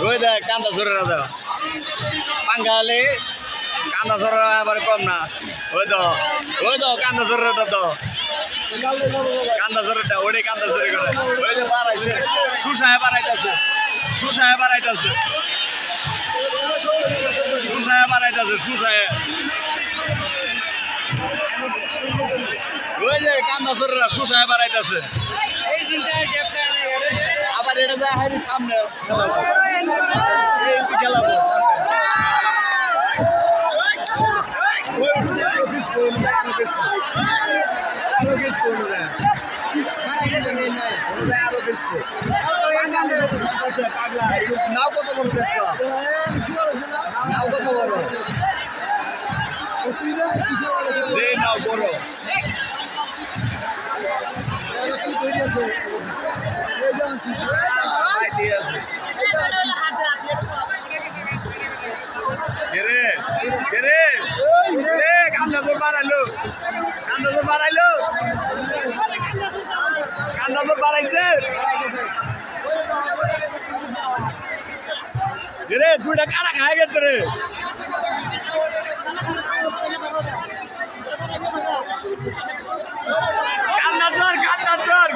ওই দেখ কান্দা সরে দাদা বাঙালি কান্দা সরে আবার কম না ওই তো কান্দা সরেটা তো কান্দা সরেটা ওটাই কান্দা সরে করে ওই যে বাড়াইছে সুসায় বাড়াইতেছে সুসায় বাড়াইতেছে সুসায় বাড়াইতেছে সুসায় ওই যে কান্দা সরেরা সুসায় বাড়াইতেছে আবার এটা যায় হাইরে সামনে এই খেলাবো নাও কত বড় দেখছো নাও কত বড় যে নাও বড় কান্দাজোর বাড়াইলো কান্দাজোর বাড়াইলো কান্দাজোর বাড়াইছে রে দুইটা কারা খায় গেছে রে কান্দাজোর কান্দাজোর